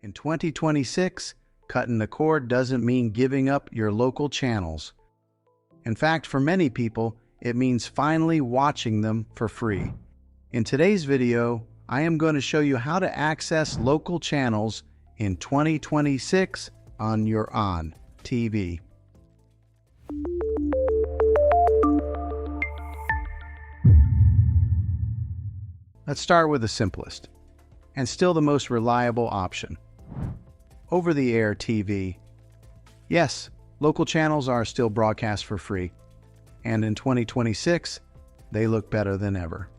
In 2026, cutting the cord doesn't mean giving up your local channels. In fact, for many people, it means finally watching them for free. In today's video, I am going to show you how to access local channels in 2026 on your ONN TV. Let's start with the simplest, and still the most reliable option. Over-the-air TV. Yes, local channels are still broadcast for free, and in 2026, they look better than ever.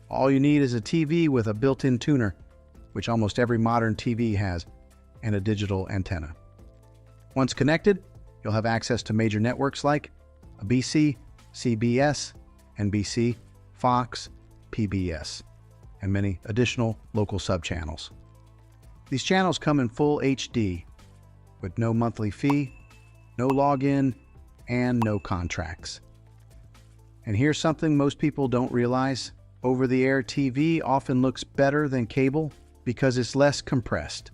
All you need is a TV with a built-in tuner, which almost every modern TV has, and a digital antenna. Once connected, you'll have access to major networks like ABC, CBS, NBC, Fox, PBS, and many additional local sub-channels. These channels come in full HD, with no monthly fee, no login, and no contracts. And here's something most people don't realize. Over-the-air TV often looks better than cable because it's less compressed.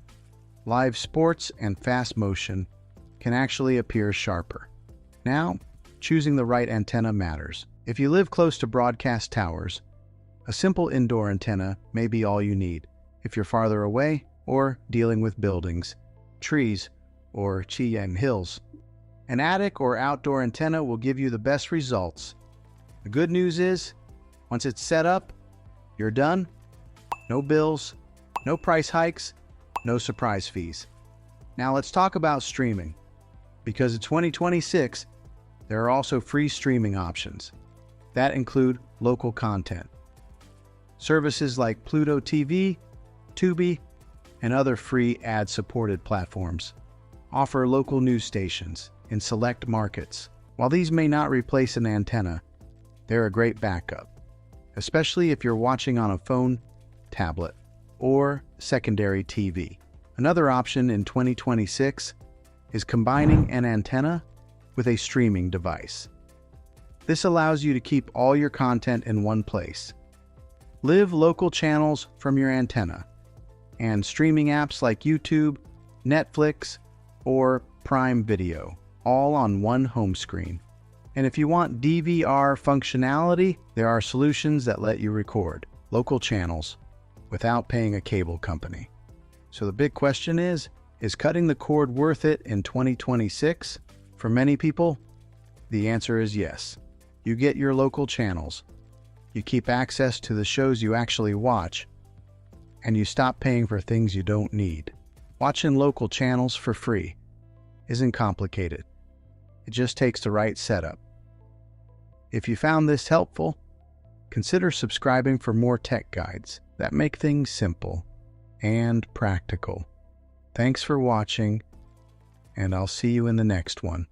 Live sports and fast motion can actually appear sharper. Now, choosing the right antenna matters. If you live close to broadcast towers, a simple indoor antenna may be all you need. If you're farther away or dealing with buildings, trees, or Cheyenne hills, an attic or outdoor antenna will give you the best results. The good news is, once it's set up, you're done. No bills, no price hikes, no surprise fees. Now let's talk about streaming. Because in 2026, there are also free streaming options that include local content. Services like Pluto TV, Tubi, and other free ad-supported platforms offer local news stations in select markets. While these may not replace an antenna, they're a great backup, especially if you're watching on a phone, tablet, or secondary TV. Another option in 2026 is combining an antenna with a streaming device. This allows you to keep all your content in one place. Live local channels from your antenna, and streaming apps like YouTube, Netflix, or Prime Video, all on one home screen. And if you want DVR functionality, there are solutions that let you record local channels without paying a cable company. So the big question is cutting the cord worth it in 2026? For many people, the answer is yes. You get your local channels, you keep access to the shows you actually watch, and you stop paying for things you don't need. Watching local channels for free isn't complicated. It just takes the right setup. If you found this helpful, consider subscribing for more tech guides that make things simple and practical. Thanks for watching, and I'll see you in the next one.